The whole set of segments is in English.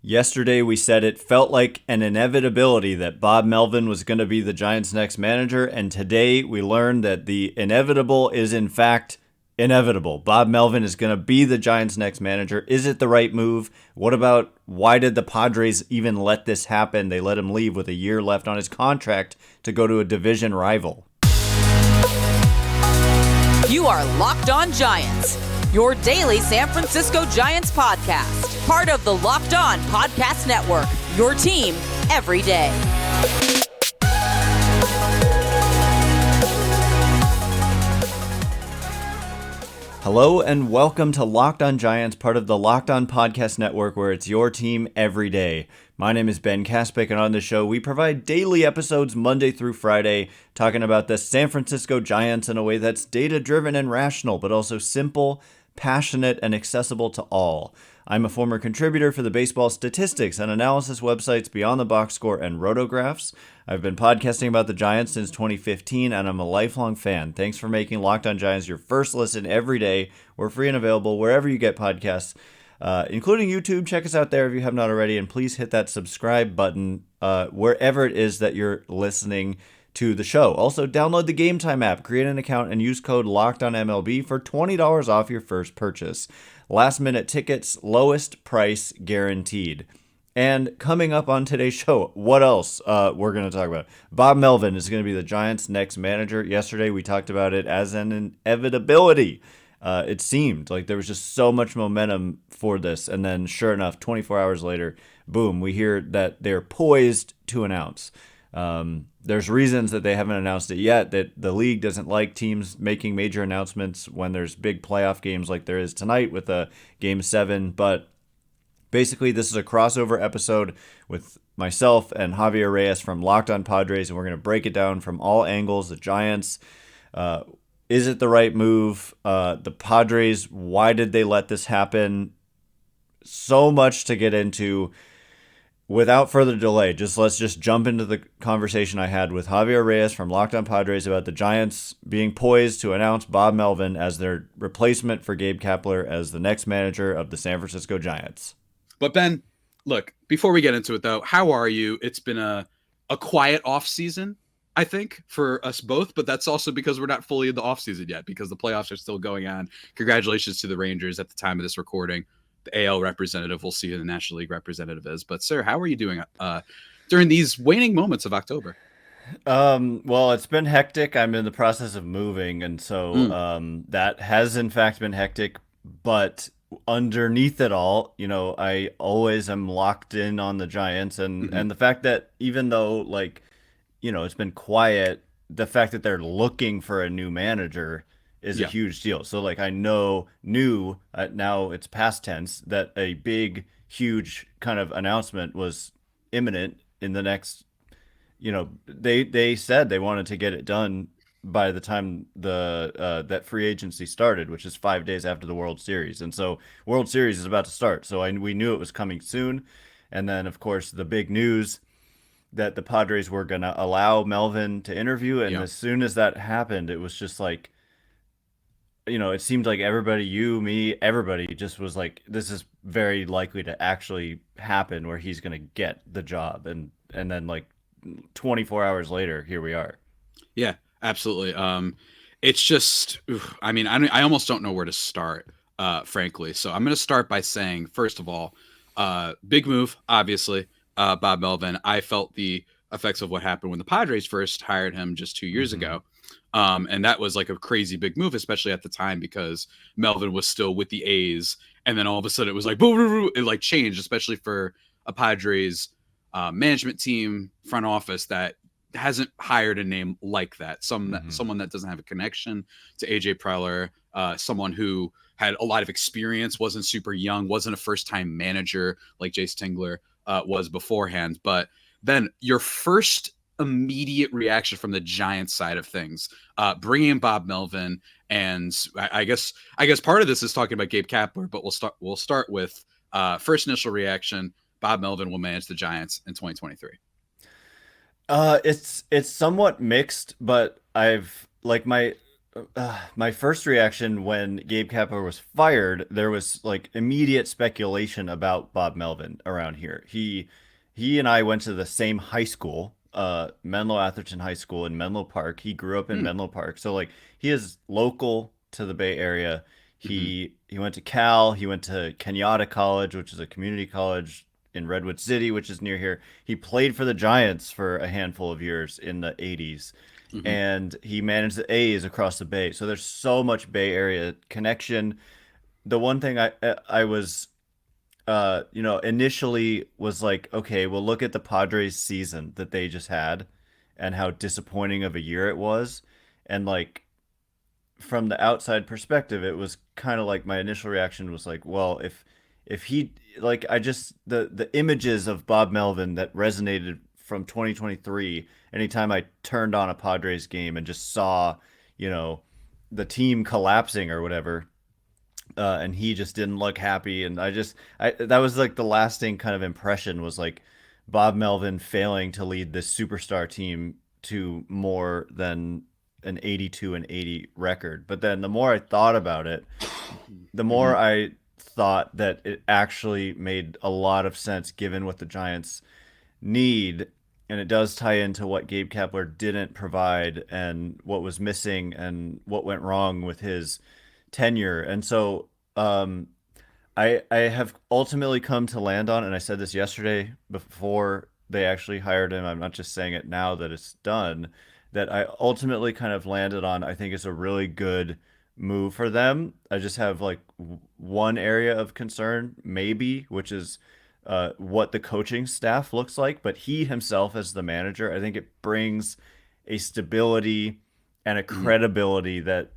Yesterday, we said it felt like an inevitability that Bob Melvin was going to be the Giants' next manager, and today we learned that the inevitable is, in fact, inevitable. Bob Melvin is going to be the Giants' next manager. Is it the right move? What about why did the Padres even let this happen? They let him leave with a year left on his contract to go to a division rival. You are Locked On Giants, your daily San Francisco Giants podcast. Part of the Locked On Podcast Network, your team every day. Hello and welcome to Locked On Giants, part of the Locked On Podcast Network, where it's your team every day. My name is Ben Kaspick, and on the show, we provide daily episodes Monday through Friday, talking about the San Francisco Giants in a way that's data-driven and rational, but also simple, passionate, and accessible to all. I'm a former contributor for the baseball statistics and analysis websites Beyond the Box Score and Rotographs. I've been podcasting about the Giants since 2015, and I'm a lifelong fan. Thanks for making Locked On Giants your first listen every day. We're free and available wherever you get podcasts, including YouTube. Check us out there if you have not already, and please hit that subscribe button wherever it is that you're listening to the show. Also, download the Game Time app, create an account, and use code LOCKEDONMLB for $20 off your first purchase. Last minute tickets, lowest price guaranteed. And coming up on today's show, what else we're going to talk about? Bob Melvin is going to be the Giants' next manager. Yesterday, we talked about it as an inevitability. It seemed like there was just so much momentum for this. And then, sure enough, 24 hours later, boom, we hear that they're poised to announce. There's reasons that they haven't announced it yet, that the league doesn't like teams making major announcements when there's big playoff games like there is tonight with a Game 7. But basically, this is a crossover episode with myself and Javier Reyes from Locked On Padres, and we're going to break it down from all angles. The Giants, is it the right move? The Padres, why did they let this happen? So much to get into. Without further delay, let's just jump into the conversation I had with Javier Reyes from Locked On Padres about the Giants being poised to announce Bob Melvin as their replacement for Gabe Kapler as the next manager of the San Francisco Giants. But Ben, look, before we get into it though, how are you? It's been a quiet off season, I think, for us both, but that's also because we're not fully in the off season yet because the playoffs are still going on. Congratulations to the Rangers at the time of this recording. The AL representative, we'll see who the National League representative is. But sir, how are you doing during these waning moments of October? Well, it's been hectic. I'm in the process of moving, and so that has in fact been hectic. But underneath it all, I always am locked in on the Giants, and the fact that even though it's been quiet, the fact that they're looking for a new manager is a huge deal. So I knew now it's past tense that a big, huge kind of announcement was imminent in the next, they said they wanted to get it done by the time that free agency started, which is 5 days after the World Series. And so World Series is about to start. So we knew it was coming soon. And then, of course, the big news that the Padres were going to allow Melvin to interview. And as soon as that happened, it was just it seemed like everybody, you, me, everybody just was like, this is very likely to actually happen where he's going to get the job. And then 24 hours later, here we are. Yeah, absolutely. It's just, I almost don't know where to start, frankly. So I'm going to start by saying, first of all, big move, obviously, Bob Melvin. I felt the effects of what happened when the Padres first hired him just 2 years ago. And that was a crazy big move, especially at the time, because Melvin was still with the A's. And then all of a sudden it was boom, boom, boom, it changed, especially for a Padres management team, front office that hasn't hired a name like that. Someone that doesn't have a connection to AJ Preller, someone who had a lot of experience, wasn't super young, wasn't a first time manager like Jace Tingler was beforehand. But then your first immediate reaction from the Giants side of things, bringing in Bob Melvin, and I guess part of this is talking about Gabe Kapler, but we'll start with first initial reaction. Bob Melvin will manage the Giants in 2023. It's somewhat mixed, but I've my my first reaction when Gabe Kapler was fired, there was like immediate speculation about Bob Melvin around here. He and I went to the same high school, Menlo Atherton High School in Menlo Park. He grew up in Hmm. Menlo Park, so like he is local to the Bay Area. Hmm. He went to Cal. He went to Kenyatta College, which is a community college in Redwood City, which is near here. He played for the Giants for a handful of years in the 80s, Hmm. and he managed the A's across the Bay. So there's so much Bay Area connection. The one thing I was initially was like, okay, well, look at the Padres season that they just had and how disappointing of a year it was. And like from the outside perspective, it was kind of like my initial reaction was like, well, if he like I just the images of Bob Melvin that resonated from 2023 anytime I turned on a Padres game and just saw, you know, the team collapsing or whatever, and he just didn't look happy, and I that was like the lasting kind of impression was like Bob Melvin failing to lead this superstar team to more than an 82 and 80 record. But then the more I thought about it, the more Hmm. I thought that it actually made a lot of sense given what the Giants need, and it does tie into what Gabe Kapler didn't provide and what was missing and what went wrong with his tenure. And so um, I have ultimately come to land on, and I said this yesterday before they actually hired him. I'm not just saying it now that it's done. That I ultimately kind of landed on. I think it's a really good move for them. I just have like one area of concern, maybe, which is what the coaching staff looks like. But he himself, as the manager, I think it brings a stability and a Hmm. credibility that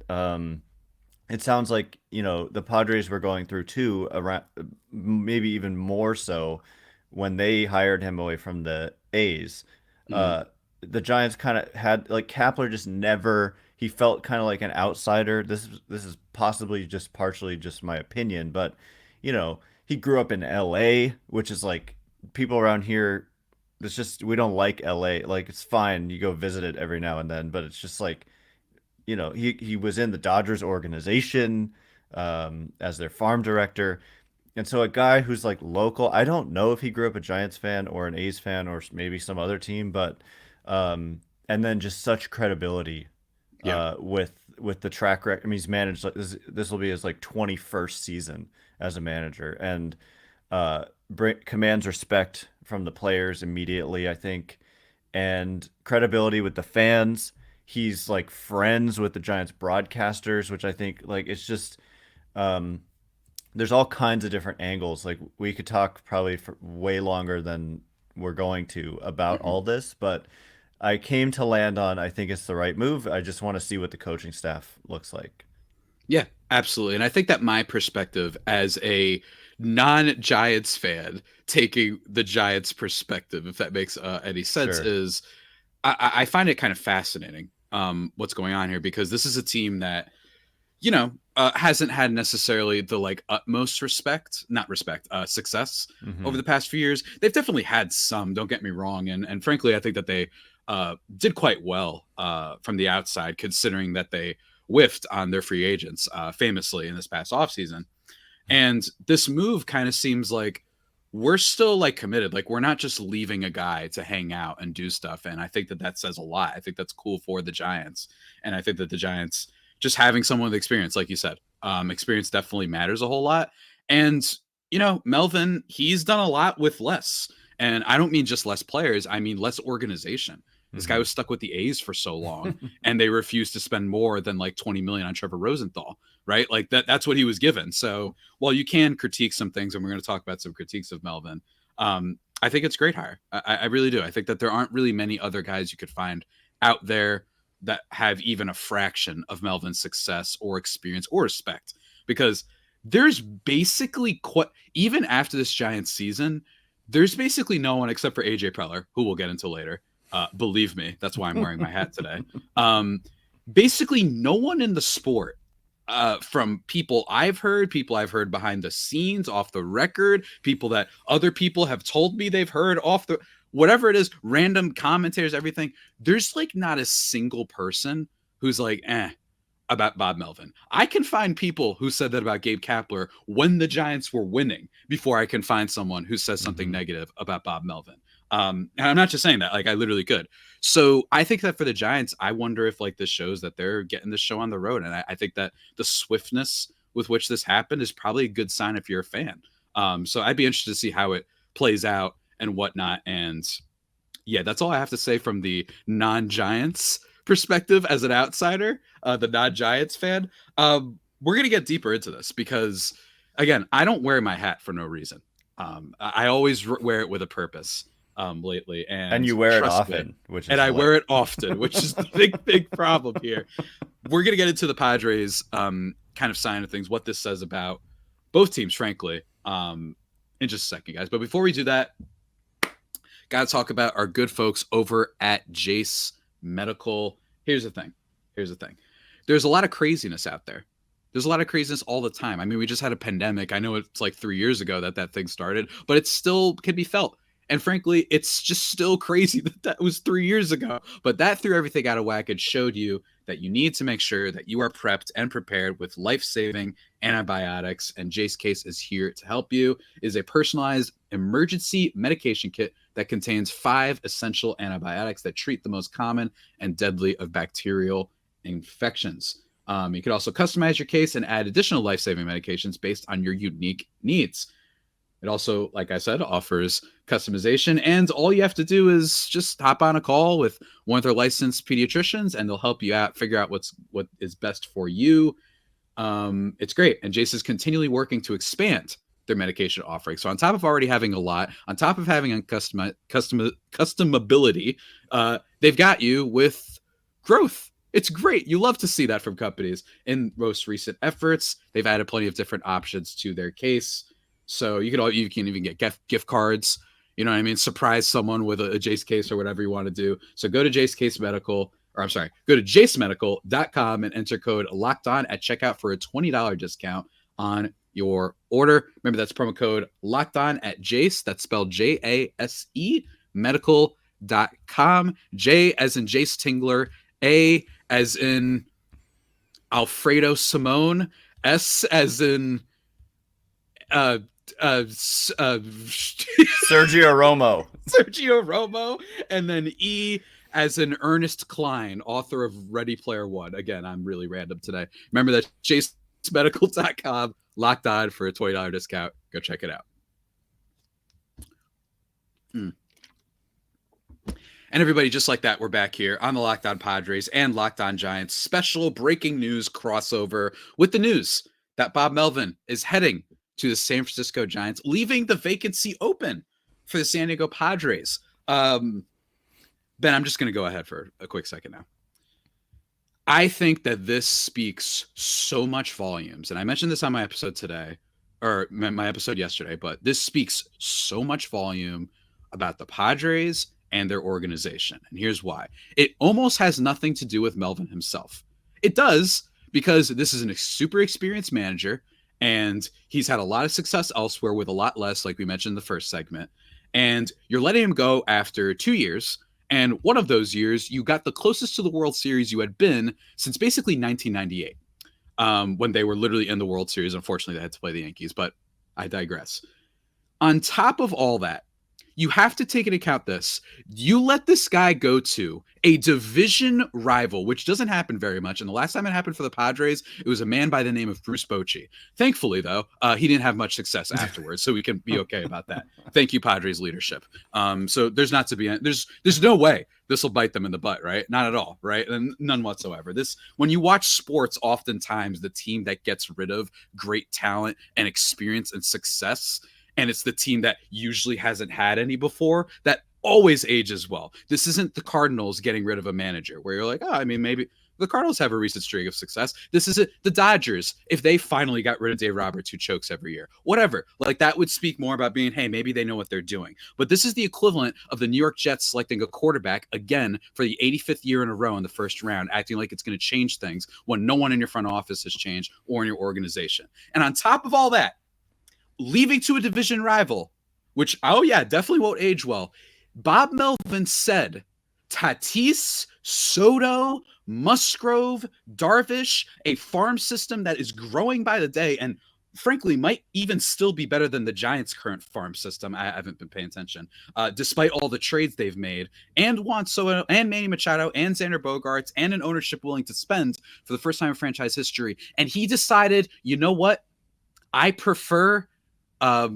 it sounds like the Padres were going through too, around maybe even more so when they hired him away from the A's. Hmm. The Giants kind of had like Kapler just never. He felt kind of like an outsider. This is possibly just partially just my opinion, but he grew up in L.A., which is like people around here. It's just we don't like L.A. Like it's fine, you go visit it every now and then, but it's just like he was in the Dodgers organization as their farm director. And so a guy who's like local, I don't know if he grew up a Giants fan or an A's fan or maybe some other team, but and then just such credibility Yeah. with the track record. I mean, he's managed like this will be his like 21st season as a manager, and commands respect from the players immediately, I think, and credibility with the fans. He's like friends with the Giants broadcasters, which I think like it's just um, there's all kinds of different angles. Like we could talk probably for way longer than we're going to about Hmm. all this, but I came to land on I think it's the right move. I just want to see what the coaching staff looks like. Yeah, absolutely. And I think that my perspective as a non-Giants fan, taking the Giants perspective, if that makes any sense, Sure. is I find it kind of fascinating what's going on here because this is a team that hasn't had necessarily the like utmost respect, not respect, success over Mm-hmm. the past few years. They've definitely had some, don't get me wrong. And frankly, I think that they did quite well from the outside, considering that they whiffed on their free agents famously in this past offseason. And this move kind of seems like we're still like committed. Like we're not just leaving a guy to hang out and do stuff. And I think that that says a lot. I think that's cool for the Giants. And I think that the Giants just having someone with experience, like you said, experience definitely matters a whole lot. And, Melvin, he's done a lot with less. And I don't mean just less players, I mean less organization. This guy Mm-hmm. was stuck with the A's for so long, and they refused to spend more than like 20 million on Trevor Rosenthal, right? Like that's what he was given. So while you can critique some things, and we're going to talk about some critiques of Melvin, I think it's a great hire. I really do. I think that there aren't really many other guys you could find out there that have even a fraction of Melvin's success or experience or respect because there's basically even after this Giants season, there's basically no one except for AJ Preller, who we'll get into later. Believe me, that's why I'm wearing my hat today. Um, Basically, no one in the sport, from people I've heard behind the scenes, off the record, people that other people have told me they've heard off the whatever it is, random commentators, everything. There's like not a single person who's like, about Bob Melvin. I can find people who said that about Gabe Kapler when the Giants were winning before I can find someone who says something negative about Bob Melvin. And I'm not just saying that, like I literally could. So I think that for the Giants, I wonder if like this shows that they're getting this show on the road. And I think that the swiftness with which this happened is probably a good sign if you're a fan. So I'd be interested to see how it plays out and whatnot. And yeah, that's all I have to say from the non-Giants perspective as an outsider, the non-Giants fan. We're going to get deeper into this because, again, I don't wear my hat for no reason. I always wear it with a purpose lately. And you wear it often. I wear it often, which is the big problem here. We're going to get into the Padres kind of side of things, what this says about both teams, frankly, in just a second, guys. But before we do that, got to talk about our good folks over at Jace Medical. Here's the thing. There's a lot of craziness out there. There's a lot of craziness all the time. I mean, we just had a pandemic. I know it's like 3 years ago that thing started, but it still can be felt. And frankly, it's just still crazy that was 3 years ago. But that threw everything out of whack and showed you that you need to make sure that you are prepped and prepared with life-saving antibiotics. And Jace Case is here to help you. It is a personalized emergency medication kit that contains 5 essential antibiotics that treat the most common and deadly of bacterial infections. You could also customize your case and add additional life-saving medications based on your unique needs. It also, like I said, offers customization, and all you have to do is just hop on a call with one of their licensed pediatricians, and they'll help you out, figure out what is best for you. It's great, and Jace is continually working to expand their medication offering. So on top of already having a lot, on top of having a customability, they've got you with growth. It's great. You love to see that from companies. In most recent efforts, they've added plenty of different options to their case. So you can even get gift cards. You know what I mean? Surprise someone with a Jace case or whatever you want to do. So go to go to jacemedical.com and enter code LOCKEDON at checkout for a $20 discount on your order. Remember, that's promo code LOCKEDON at Jace. That's spelled JASE medical.com. J as in Jace Tingler, A as in Alfredo Simone, S as in Sergio Romo, and then E as in Ernest Klein, author of Ready Player One. Again, I'm really random today. Remember that JaceMedical.com, locked on for a $20 discount. Go check it out. And everybody, just like that, we're back here on the Locked On Padres and Locked On Giants special breaking news crossover with the news that Bob Melvin is heading to the San Francisco Giants, leaving the vacancy open for the San Diego Padres. Ben, I'm just going to go ahead for a quick second now. I think that this speaks so much volumes, and I mentioned this on my episode today, or my episode yesterday, but this speaks so much volume about the Padres and their organization. And here's why. It almost has nothing to do with Melvin himself. It does, because this is a super experienced manager, and he's had a lot of success elsewhere with a lot less, like we mentioned in the first segment. And you're letting him go after 2 years. And one of those years, you got the closest to the World Series you had been since basically 1998, when they were literally in the World Series. Unfortunately, they had to play the Yankees, but I digress. On top of all that, you have to take into account this. You let this guy go to a division rival, which doesn't happen very much. And the last time it happened for the Padres, it was a man by the name of Bruce Bochy. Thankfully, though, he didn't have much success afterwards, so we can be okay about that. Thank you, Padres leadership. So there's no way this will bite them in the butt, right? Not at all, right? And none whatsoever. When you watch sports, oftentimes the team that gets rid of great talent and experience and success, and it's the team that usually hasn't had any before, that always ages well. This isn't the Cardinals getting rid of a manager where you're like, oh, I mean, maybe the Cardinals have a recent streak of success. This is the Dodgers, if they finally got rid of Dave Roberts, who chokes every year. Whatever. Like, that would speak more about being, hey, maybe they know what they're doing. But this is the equivalent of the New York Jets selecting a quarterback again for the 85th year in a row in the first round, acting like it's going to change things when no one in your front office has changed or in your organization. And on top of all that, leaving to a division rival, which, oh yeah, definitely won't age well. Bob Melvin said Tatis, Soto, Musgrove, Darvish, a farm system that is growing by the day and frankly might even still be better than the Giants' current farm system. I haven't been paying attention, despite all the trades they've made, and Juan Soto and Manny Machado and Xander Bogaerts and an ownership willing to spend for the first time in franchise history. And he decided, you know what? I prefer, I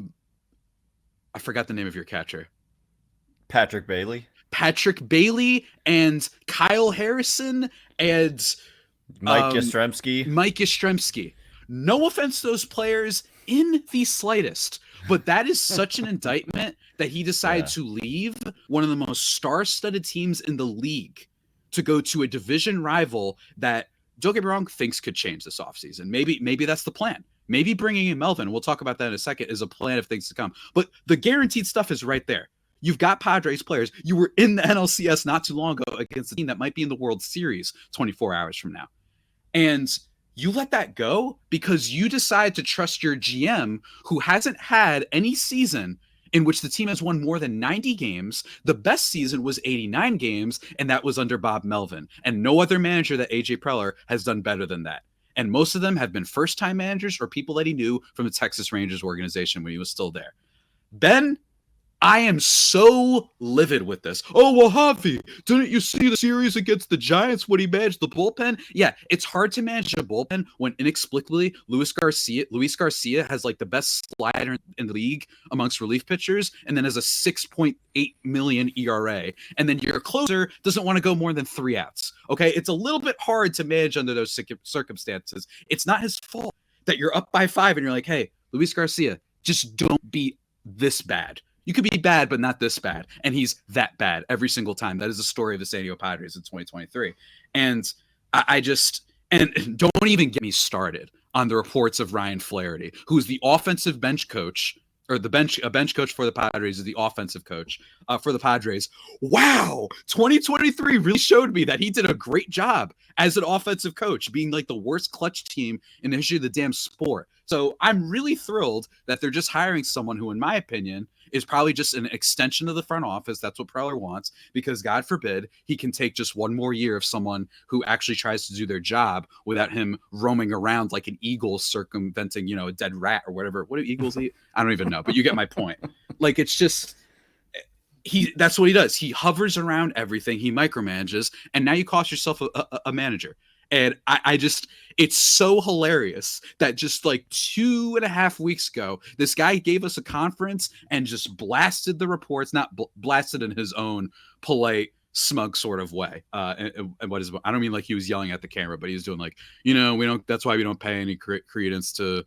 forgot the name of your catcher. Patrick Bailey and Kyle Harrison and Mike Yastrzemski. No offense to those players in the slightest, but that is such an indictment that he decided to leave one of the most star-studded teams in the league to go to a division rival that, don't get me wrong, things could change this offseason. Maybe that's the plan. Maybe bringing in Melvin, we'll talk about that in a second, is a plan of things to come. But the guaranteed stuff is right there. You've got Padres players. You were in the NLCS not too long ago against a team that might be in the World Series 24 hours from now. And you let that go because you decide to trust your GM, who hasn't had any season in which the team has won more than 90 games. The best season was 89 games, and that was under Bob Melvin. And no other manager that AJ Preller has done better than that. And most of them have been first-time managers or people that he knew from the Texas Rangers organization when he was still there. Ben, I am so livid with this. Oh, well, Javi, didn't you see the series against the Giants when he managed the bullpen? Yeah, it's hard to manage a bullpen when inexplicably Luis Garcia has like the best slider in the league amongst relief pitchers and then has a 6.8 million ERA. And then your closer doesn't want to go more than 3 outs. Okay, it's a little bit hard to manage under those circumstances. It's not his fault that you're up by 5 and you're like, hey, Luis Garcia, just don't be this bad. You could be bad, but not this bad. And he's that bad every single time. That is the story of the San Diego Padres in 2023. And I just, and don't even get me started on the reports of Ryan Flaherty, who's the offensive bench coach, or a bench coach for the Padres, is the offensive coach for the Padres. Wow, 2023 really showed me that he did a great job as an offensive coach, being like the worst clutch team in the history of the damn sport. So I'm really thrilled that they're just hiring someone who, in my opinion, is probably just an extension of the front office. That's what Preller wants, because God forbid he can take just one more year of someone who actually tries to do their job without him roaming around like an eagle circumventing, a dead rat or whatever. What do eagles eat? I don't even know, but you get my point. Like, it's just, that's what he does. He hovers around everything. He micromanages, and now you cost yourself a manager. And I just, it's so hilarious that just like 2.5 weeks ago, this guy gave us a conference and just blasted the reports, not blasted in his own polite, smug sort of way. And what is, I don't mean like he was yelling at the camera, but he was doing like, we don't, that's why we don't pay any credence to,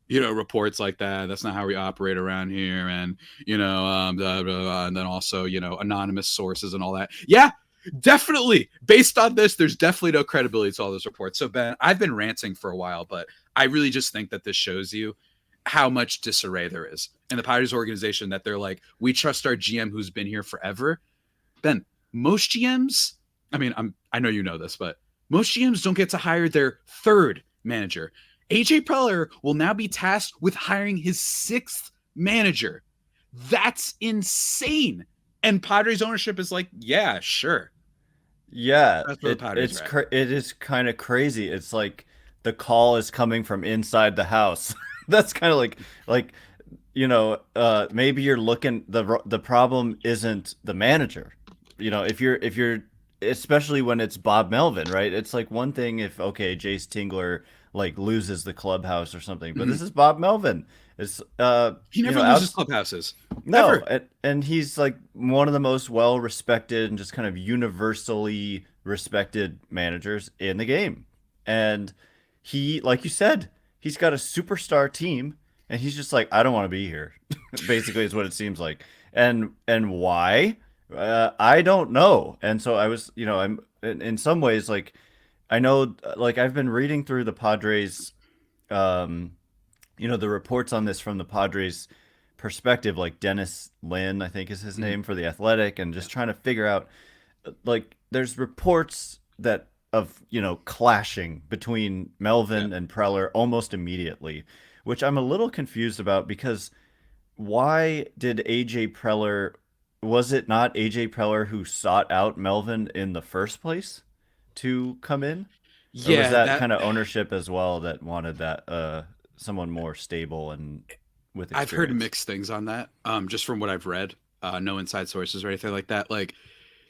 reports like that. That's not how we operate around here. And, blah, blah, blah, and then also, anonymous sources and all that. Yeah. Definitely. Based on this, there's definitely no credibility to all those reports. So, Ben, I've been ranting for a while, but I really just think that this shows you how much disarray there is in the Padres organization, that they're like, we trust our GM who's been here forever. Ben, most GMs, I know you know this, but most GMs don't get to hire their third manager. AJ Preller will now be tasked with hiring his 6th manager. That's insane. And Padres ownership is like, yeah, sure. Yeah, That's where the Padres are at. it is kind of crazy. It's like the call is coming from inside the house. That's kind of like maybe you're looking, the problem isn't the manager. If you're especially when it's Bob Melvin, right? It's like one thing if Jace Tingler like loses the clubhouse or something, but this is Bob Melvin. It's he never loses clubhouses. No, Ever. and he's like one of the most well-respected and just kind of universally respected managers in the game. And he, like you said, he's got a superstar team, and he's just like, I don't want to be here. Basically, is what it seems like. And why? I don't know. And so I was, I'm in some ways like, I know, like I've been reading through the Padres, the reports on this from the Padres perspective, like Dennis Lin, I think is his name, for The Athletic, and just trying to figure out, like, there's reports that of, clashing between Melvin and Preller almost immediately, which I'm a little confused about, because why did AJ Preller was it not AJ Preller who sought out Melvin in the first place to come in? Or was Yeah, that that kind of ownership as well that wanted that someone more stable and with I've heard experience? mixed things on that. Just from what I've read, no inside sources or anything like that. Like,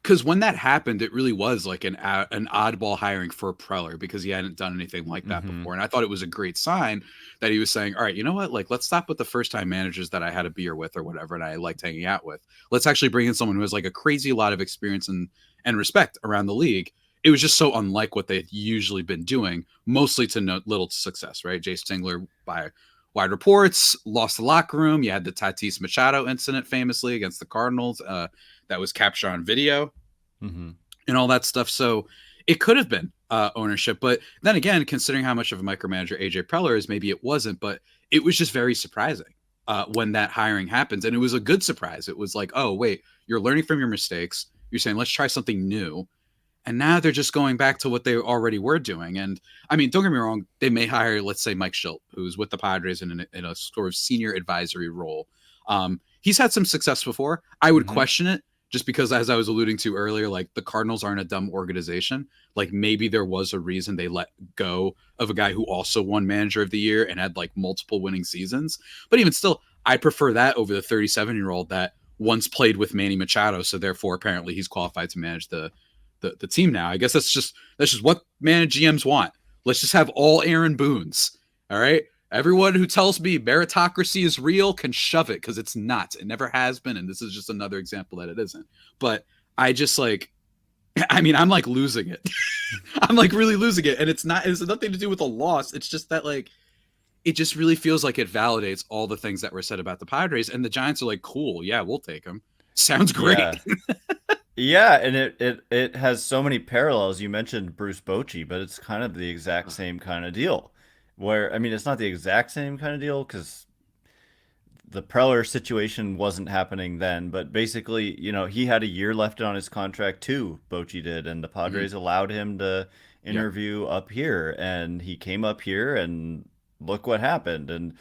because when that happened, it really was like an oddball hiring for Preller because he hadn't done anything like that Mm-hmm. before, and I thought it was a great sign that he was saying, "All right, you know what? Like, let's stop with the first time managers that I had a beer with or whatever, and I liked hanging out with. Let's actually bring in someone who has like a crazy lot of experience and respect around the league." It was just so unlike what they'd usually been doing, mostly to no little success, right? Jay Stingler, by wide reports, lost the locker room. You had the Tatis Machado incident famously against the Cardinals that was captured on video Mm-hmm. and all that stuff. So it could have been ownership. But then again, considering how much of a micromanager AJ Preller is, maybe it wasn't. But it was just very surprising when that hiring happens. And it was a good surprise. It was like, oh, wait, you're learning from your mistakes. You're saying, let's try something new. And now they're just going back to what they already were doing. And I mean, don't get me wrong, they may hire, let's say, Mike Schilt, who's with the Padres in a sort of senior advisory role. He's had some success before. I would Mm-hmm. question it just because, as I was alluding to earlier, like the Cardinals aren't a dumb organization. Like maybe there was a reason they let go of a guy who also won Manager of the Year and had like multiple winning seasons. But even still, I prefer that over the 37-year-old that once played with Manny Machado. So therefore, apparently, he's qualified to manage the team now. I guess that's just what GMs want. Let's just have all Aaron Boones. All right. Everyone who tells me meritocracy is real can shove it because it's not. It never has been. And this is just another example that it isn't. But I just like, I mean, I'm like losing it. I'm like really losing it. And it's nothing to do with a loss. It's just that like, it just really feels like it validates all the things that were said about the Padres. And the Giants are like, cool. Yeah, we'll take them. Sounds great. Yeah. Yeah, and it has so many parallels. You mentioned Bruce Bochy, but it's kind of the exact same kind of deal. Where I mean, it's not the exact same kind of deal because the Preller situation wasn't happening then, but basically, he had a year left on his contract too, Bochy did, and the Mhm. Padres allowed him to Yeah. interview up here, and he came up here, and look what happened. And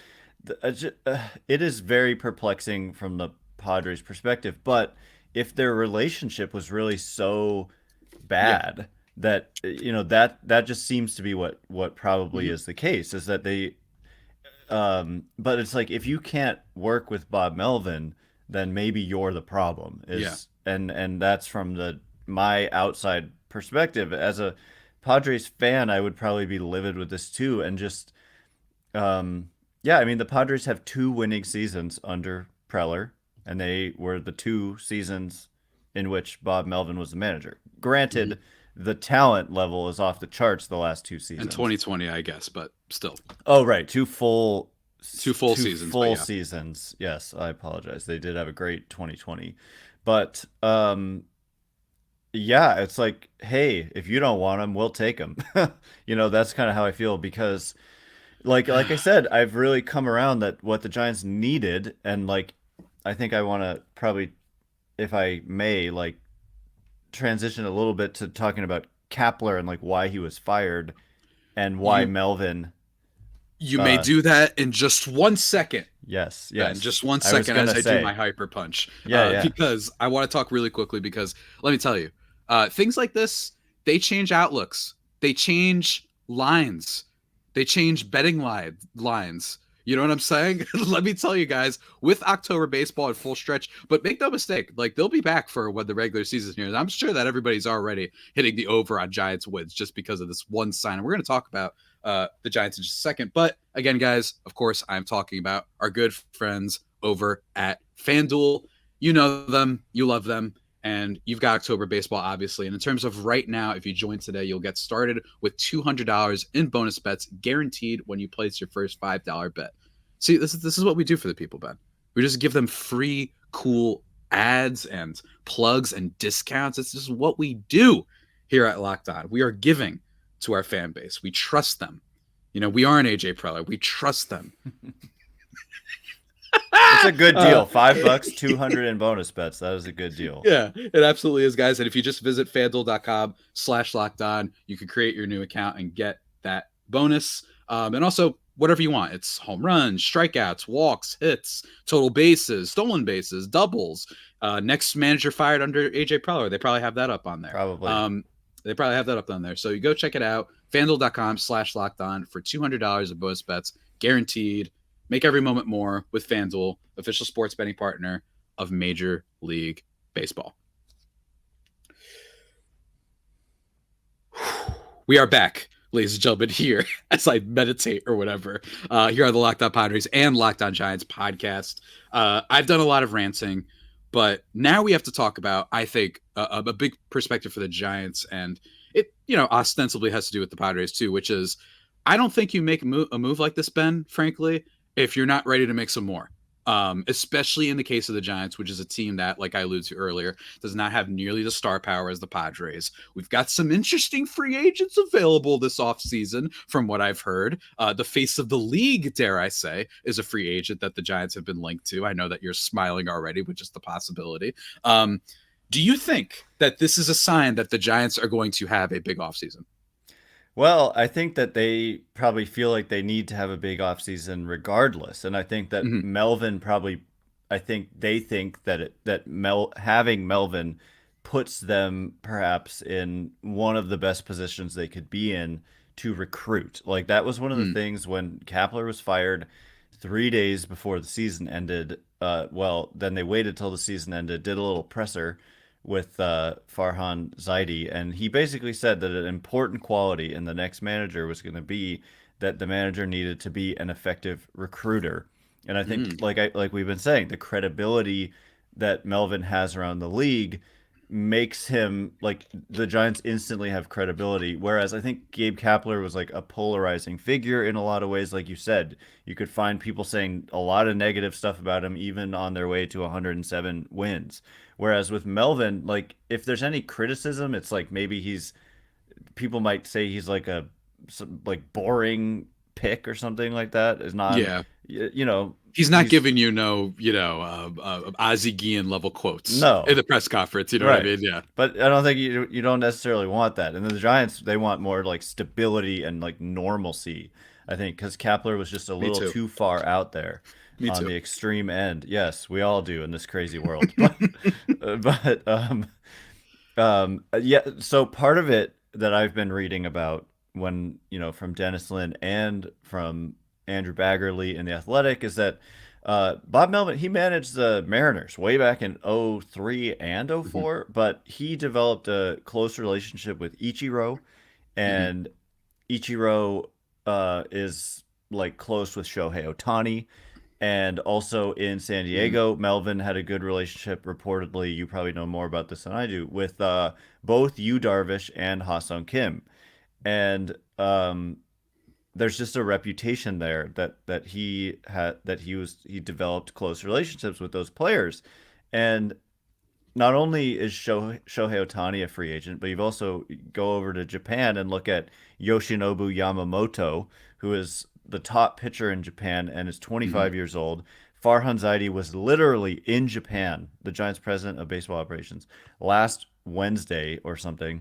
it is very perplexing from the Padres' perspective, but if their relationship was really so Yeah. bad that that just seems to be what probably Mhm. is the case is that they but it's like if you can't work with Bob Melvin, then maybe you're the problem. Yeah. And that's from my outside perspective. As a Padres fan, I would probably be livid with this too. And just yeah, I mean the Padres have 2 winning seasons under Preller, and they were the 2 seasons in which Bob Melvin was the manager. Mhm. Granted, the talent level is off the charts the last 2 seasons. And 2020, I guess, but still Oh, right. Two full 2 full two seasons, but full yeah. seasons. Yes, I apologize. They did have a great 2020. But yeah, it's like, hey, if you don't want them, we'll take them. That's kind of how I feel because like I said, I've really come around that what the Giants needed and like I think I want to probably if I may like transition a little bit to talking about Kapler and like why he was fired and why You Melvin you may uh do that in just 1 second, yes, Ben. yes. Just one I was second as gonna I do say. my hyper punch. Yeah, yeah. Because I want to talk really quickly because let me tell you, things like this, they change outlooks. They change lines. They change betting lines. You know what I'm saying? Let me tell you guys, with October baseball at full stretch, but make no mistake, like they'll be back for when the regular season here. And I'm sure that everybody's already hitting the over on Giants wins just because of this one sign. And we're going to talk about the Giants in just a second. But again, guys, of course, I'm talking about our good friends over at FanDuel. You know them, you love them, and you've got October baseball, obviously. And in terms of right now, if you join today, you'll get started with $200 in bonus bets guaranteed when you place your first $5 bet. See, this is what we do for the people, Ben. We just give them free, cool ads and plugs and discounts. It's just what we do here at Locked On. We are giving to our fan base. We trust them. We are an AJ Preller. We trust them. It's a good deal. $5, 200 in bonus bets. That is a good deal. Yeah, it absolutely is, guys. And if you just visit fanduel.com/lockedon, you can create your new account and get that bonus. And also, whatever you want. It's home runs, strikeouts, walks, hits, total bases, stolen bases, doubles. Next manager fired under AJ Preller. They probably have that up on there. Probably. They probably have that up on there. So you go check it out. FanDuel.com/lockedon for $200 of bonus bets guaranteed. Make every moment more with FanDuel, official sports betting partner of Major League Baseball. We are back, ladies and gentlemen, here as I meditate or whatever. Here are the Locked On Padres and Locked On Giants podcast. I've done a lot of ranting, but now we have to talk about, I think, a big perspective for the Giants, and it, ostensibly has to do with the Padres too, which is, I don't think you make a move like this, Ben, frankly, if you're not ready to make some more. Especially in the case of the Giants, which is a team that, like I alluded to earlier, does not have nearly the star power as the Padres. We've got some interesting free agents available this offseason, from what I've heard. The face of the league, dare I say, is a free agent that the Giants have been linked to. I know that you're smiling already with just the possibility. Do you think that this is a sign that the Giants are going to have a big offseason? Well, I think that they probably feel like they need to have a big offseason regardless. And I think that Melvin I think they think that having Melvin puts them perhaps in one of the best positions they could be in to recruit. Like, that was one of the things when Kapler was fired 3 days before the season ended. Then they waited till the season ended, did a little presser with Farhan Zaidi, and he basically said that an important quality in the next manager was going to be that the manager needed to be an effective recruiter. And I think, like we've been saying, the credibility that Melvin has around the league makes him, like, the Giants instantly have credibility. Whereas I think Gabe Kapler was like a polarizing figure in a lot of ways. Like you said, you could find people saying a lot of negative stuff about him, even on their way to 107 wins. Whereas with Melvin, like, if there's any criticism, it's like maybe people might say he's like boring pick or something like that. Is not, he's not giving you Ozzie Guillen level quotes in the press conference. You know what I mean? Yeah. But I don't think you don't necessarily want that. And the Giants, they want more like stability and like normalcy, I think, because Kapler was just a little too far out there on the extreme end. Yes, we all do in this crazy world. So part of it that I've been reading about from Dennis Lin and from Andrew Baggerly in The Athletic is that Bob Melvin, he managed the Mariners way back in 2003 and 2004, but he developed a close relationship with Ichiro, and Ichiro is like close with Shohei Ohtani. And also in San Diego, Melvin had a good relationship, reportedly, you probably know more about this than I do, with both Yu Darvish and Ha-Seong Kim. And there's just a reputation there that he developed close relationships with those players. And not only is Shohei Ohtani a free agent, but you've also go over to Japan and look at Yoshinobu Yamamoto, who is the top pitcher in Japan and is 25 years old. Farhan Zaidi was literally in Japan, the Giants president of baseball operations, last Wednesday or something,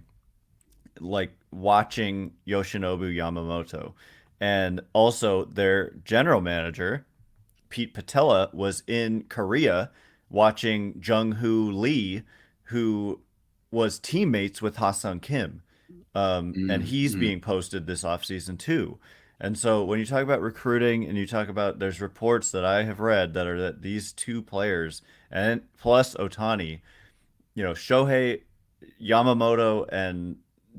like watching Yoshinobu Yamamoto. And also their general manager, Pete Patella, was in Korea watching Jung-Hoo Lee, who was teammates with Ha-Seong Kim. And he's being posted this offseason too. And so when you talk about recruiting and you talk about, there's reports that I have read that these two players, and plus Ohtani, Shohei Yamamoto and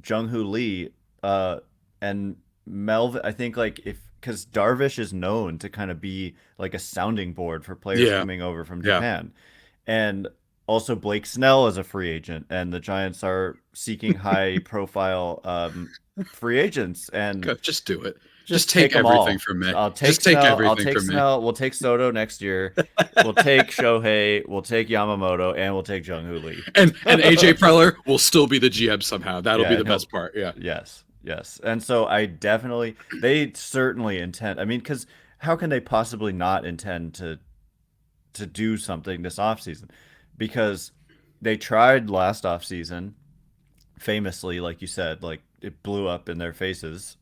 Jung-Hoo Lee, and Melvin, I think, because Darvish is known to kind of be like a sounding board for players coming over from Japan. And also Blake Snell is a free agent, and the Giants are seeking high profile free agents. And just do it. Just take everything from me. I'll take Snell. We'll take Soto next year. We'll take Shohei. We'll take Yamamoto, and we'll take Jung-Hoo Lee. And AJ Preller will still be the GM somehow. That'll be the best part. Yeah. Yes. And so they certainly intend. I mean, because how can they possibly not intend to do something this offseason? Because they tried last offseason, famously, like you said, like it blew up in their faces.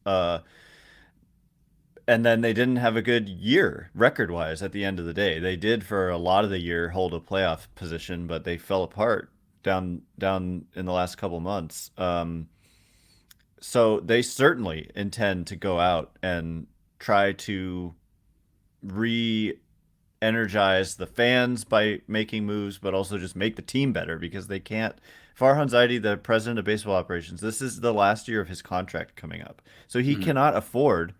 and then they didn't have a good year record-wise at the end of the day. They did for a lot of the year hold a playoff position, but they fell apart down in the last couple months. So they certainly intend to go out and try to re-energize the fans by making moves, but also just make the team better because they can't. Farhan Zaidi, the president of baseball operations, this is the last year of his contract coming up, so he Mhm. cannot afford.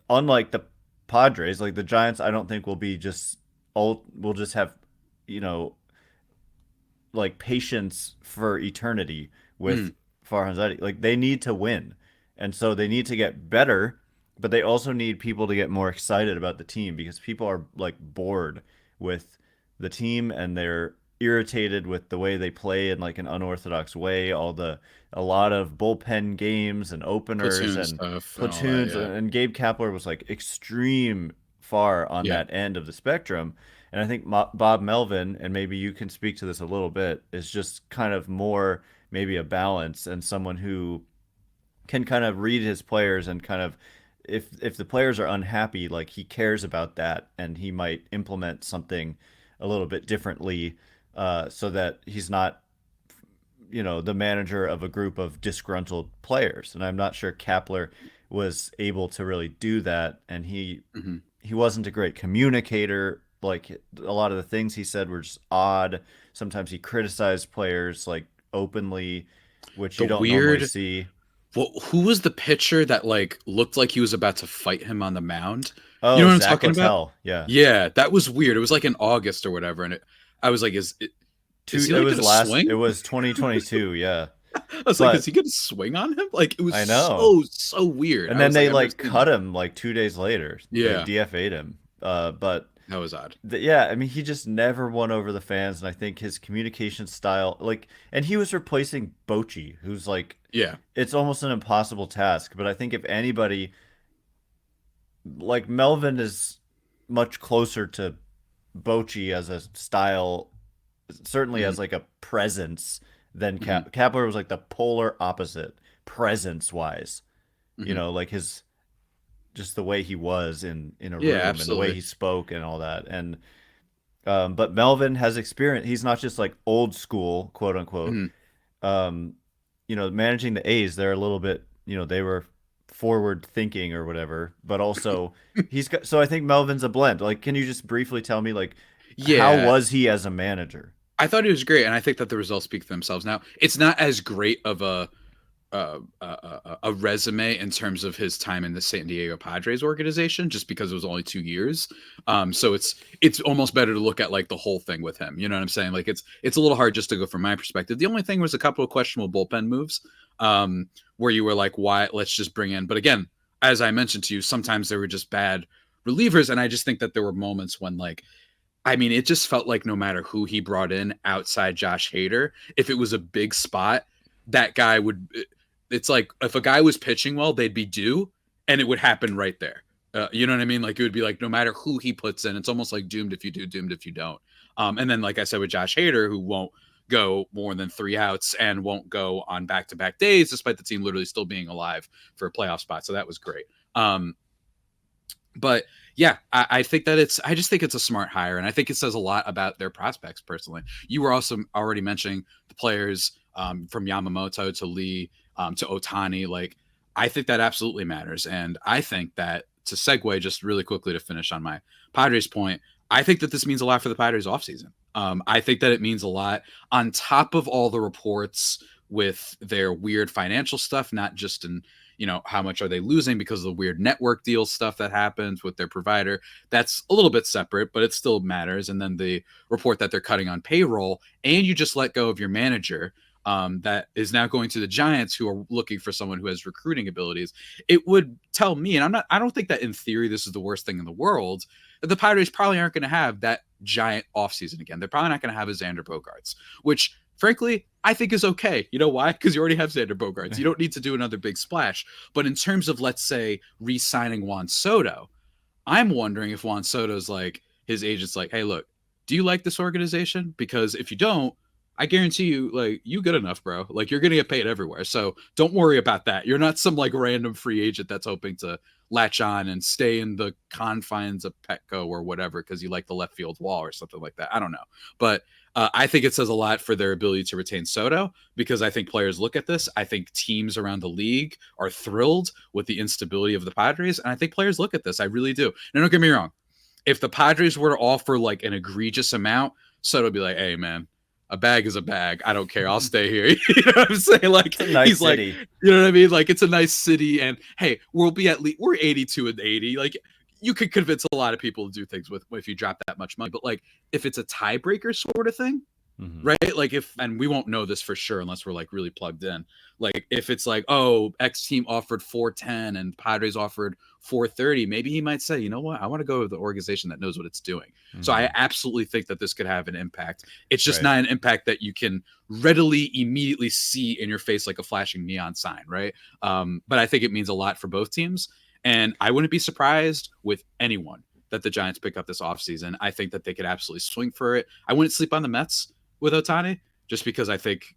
Unlike the Padres, like the Giants, I don't think will be just all. Will just have, you know, like patience for eternity with Mhm. Farhan Zaidi. Like they need to win, and so they need to get better, but they also need people to get more excited about the team because people are like bored with the team and they're irritated with the way they play in like an unorthodox way. A lot of bullpen games and openers Platoon and stuff and all that. platoons, Yeah. and Gabe Kapler was like extreme far on Yeah. that end of the spectrum. And I think Bob Melvin, and maybe you can speak to this a little bit, is just kind of more maybe a balance and someone who can kind of read his players and kind of, if the players are unhappy, like he cares about that and he might implement something a little bit differently, so that he's not, the manager of a group of disgruntled players. And I'm not sure Kapler was able to really do that, and Mhm. he wasn't a great communicator. Like a lot of the things he said were just odd. Sometimes he criticized players like openly, which The you don't normally weird. see. Well, who was the pitcher that like looked like he was about to fight him on the mound? You know Oh, what I'm Zach talking about? Littell. Yeah. Yeah, that was weird. It was like in August or whatever, and I was like, is he like gonna It swing? was 2022. Yeah. I was like, is But he gonna swing on him? Like it was I know. so weird. And I then was like, they I've never like seen cut that. him like 2 days later. They Yeah, DFA'd him. But that was odd. yeah, I mean, he just never won over the fans, and I think his communication style, like, and he was replacing Bochy, who's like, Yeah. it's almost an impossible task. But I think if anybody, like Melvin, is much closer to Bochy as a style, certainly Hmm. as like a presence, than Hmm. Kapler was like the polar opposite, presence wise. Hmm. Like his, just the way he was in a Yeah, room and the way absolutely. he spoke and all that. And but Melvin has experience. He's not just like old school, quote unquote. Hmm. Um, managing the A's, they're a little bit, they were forward thinking or whatever, but also he's got. So I think Melvin's a blend. Like, can you just briefly tell me, like, how Yeah, was he as a manager? I thought he was great, and I think that the results speak for themselves. Now, it's not as great of a resume in terms of his time in the San Diego Padres organization, just because it was only 2 years. So it's almost better to look at like the whole thing with him. You know what I'm saying? Like it's a little hard just to go from my perspective. The only thing was a couple of questionable bullpen moves, where you were like, why? Let's just bring in. But again, as I mentioned to you, sometimes they were just bad relievers, and I just think that there were moments when like. I mean, it just felt like no matter who he brought in outside Josh Hader, if it was a big spot, that guy would. It's like if a guy was pitching well, they'd be due, and it would happen right there. You know what I mean? Like it would be like no matter who he puts in, it's almost like doomed if you do, doomed if you don't. And then, like I said, with Josh Hader, who won't go more than 3 outs and won't go on back-to-back days, despite the team literally still being alive for a playoff spot. So that was great. But yeah, I think that I just think it's a smart hire, and I think it says a lot about their prospects personally. You were also already mentioning the players, from Yamamoto to Lee, to Otani. Like, I think that absolutely matters. And I think that to segue just really quickly to finish on my Padres point, I think that this means a lot for the Padres offseason. I think that it means a lot on top of all the reports with their weird financial stuff, not just in how much are they losing because of the weird network deal stuff that happens with their provider. That's a little bit separate, but it still matters. And then the report that they're cutting on payroll, and you just let go of your manager, that is now going to the Giants, who are looking for someone who has recruiting abilities. It would tell me, and I don't think that in theory this is the worst thing in the world, that the Padres probably aren't going to have that giant offseason again. They're probably not going to have a Xander Bogaerts, which frankly, I think is okay. You know why? Because you already have Xander Bogaerts. You don't need to do another big splash. But in terms of, let's say, re-signing Juan Soto, I'm wondering if Juan Soto's like, his agent's like, hey, look, do you like this organization? Because if you don't, I guarantee you, like, you good enough, bro. Like, you're gonna get paid everywhere. So don't worry about that. You're not some like random free agent that's hoping to latch on and stay in the confines of Petco or whatever because you like the left field wall or something like that. I don't know. But I think it says a lot for their ability to retain Soto because I think players look at this. I think teams around the league are thrilled with the instability of the Padres. And I think players look at this. I really do. And don't get me wrong. If the Padres were to offer like an egregious amount, Soto would be like, hey, man, a bag is a bag. I don't care. I'll stay here. You know what I'm saying? Like, nice he's city. Like, you know what I mean? Like, it's a nice city. And hey, we'll be at least, we're 82 and 80. Like, you could convince a lot of people to do things with if you drop that much money. But like, if it's a tiebreaker sort of thing, right? Like and we won't know this for sure unless we're like really plugged in. Like if it's like, oh, X team offered 410 and Padres offered 430, maybe he might say, you know what, I want to go with the organization that knows what it's doing. So I absolutely think that this could have an impact. It's just not an impact that you can readily immediately see in your face like a flashing neon sign, right? But I think it means a lot for both teams. And I wouldn't be surprised with anyone that the Giants pick up this offseason. I think that they could absolutely swing for it. I wouldn't sleep on the Mets with Ohtani, just because I think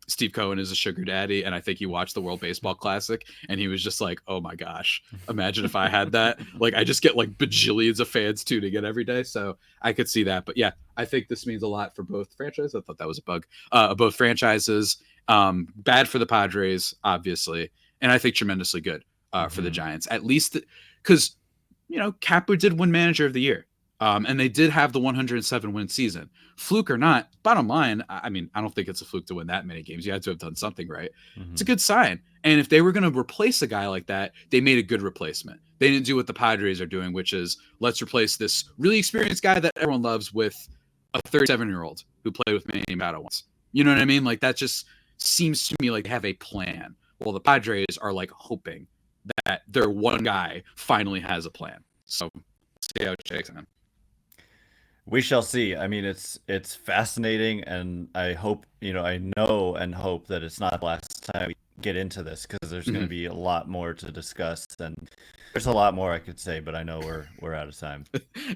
Steve Cohen is a sugar daddy, and I think he watched the World Baseball Classic, and he was just like, oh my gosh, imagine if I had that. Like, I just get like bajillions of fans tuning in every day, so I could see that. But yeah, I think this means a lot for both franchises. I thought that was a bug. Both franchises. Bad for the Padres, obviously, and I think tremendously good for the Giants, at least because, you know, Kapler did win Manager of the Year. And they did have the 107 win season. Fluke or not, bottom line, I mean, I don't think it's a fluke to win that many games. You had to have done something right. It's a good sign. And if they were going to replace a guy like that, they made a good replacement. They didn't do what the Padres are doing, which is let's replace this really experienced guy that everyone loves with a 37-year-old who played with Manny Machado once. You know what I mean? Like, that just seems to me like they have a plan. Well, the Padres are like hoping that their one guy finally has a plan. So let's see how it shakes out. We shall see. I mean, it's fascinating, and I hope, I know and hope that it's not the last time we get into this, because there's going to be a lot more to discuss, and there's a lot more I could say, but I know we're out of time.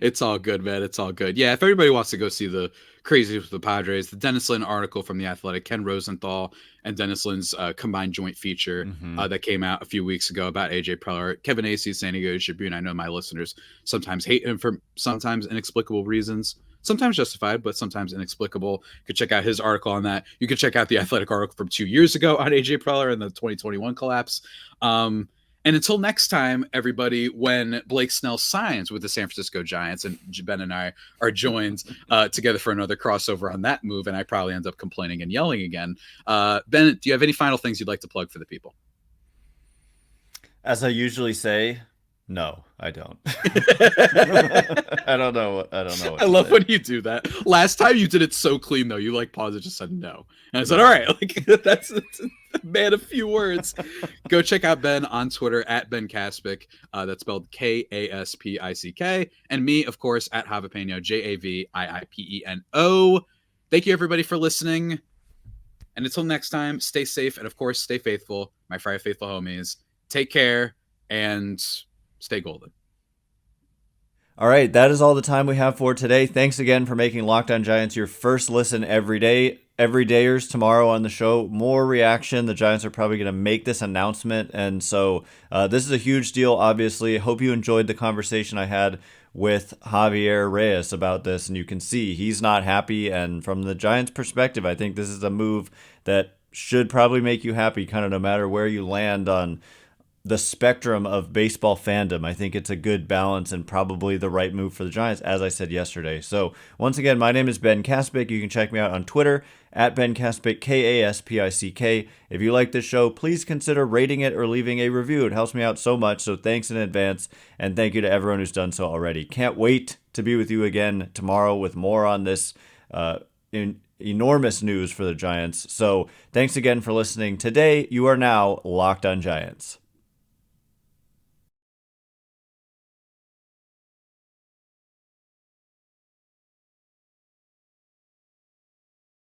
It's all good, man. It's all good. Yeah, if everybody wants to go see the crazy with the Padres, the Dennis Lin article from The Athletic, Ken Rosenthal and Dennis Lin's combined joint feature that came out a few weeks ago about AJ Preller. Kevin Acey, San Diego Tribune. I know my listeners sometimes hate him for sometimes inexplicable reasons. Sometimes justified, but sometimes inexplicable. You could check out his article on that. You could check out the Athletic article from 2 years ago on AJ Preller and the 2021 collapse. And until next time, everybody, when Blake Snell signs with the San Francisco Giants, and Ben and I are joined together for another crossover on that move, and I probably end up complaining and yelling again. Ben, do you have any final things you'd like to plug for the people? As I usually say, no, I don't. I don't know. I love when you do that. Last time you did it so clean, though. You like paused and just said no. And I said, all right, like that's man, a few words. Go check out Ben on Twitter at Ben Kaspick. That's spelled Kaspick. And me, of course, at Javapeno, Javiiipeno. Thank you, everybody, for listening. And until next time, stay safe and, of course, stay faithful. My Friday Faithful homies. Take care and stay golden. All right, that is all the time we have for today. Thanks again for making Locked On Giants your first listen every day. Everydayers tomorrow on the show, more reaction. The Giants are probably going to make this announcement, and so this is a huge deal, obviously. Hope you enjoyed the conversation I had with Javier Reyes about this, and you can see he's not happy, and from the Giants' perspective, I think this is a move that should probably make you happy, kind of no matter where you land on the spectrum of baseball fandom. I think it's a good balance and probably the right move for the Giants, as I said yesterday. So once again, my name is Ben Kaspick. You can check me out on Twitter at Ben Kaspick, Kaspick. If you like this show, please consider rating it or leaving a review. It helps me out so much. So thanks in advance. And thank you to everyone who's done so already. Can't wait to be with you again tomorrow with more on this enormous news for the Giants. So thanks again for listening. Today, you are now Locked On Giants.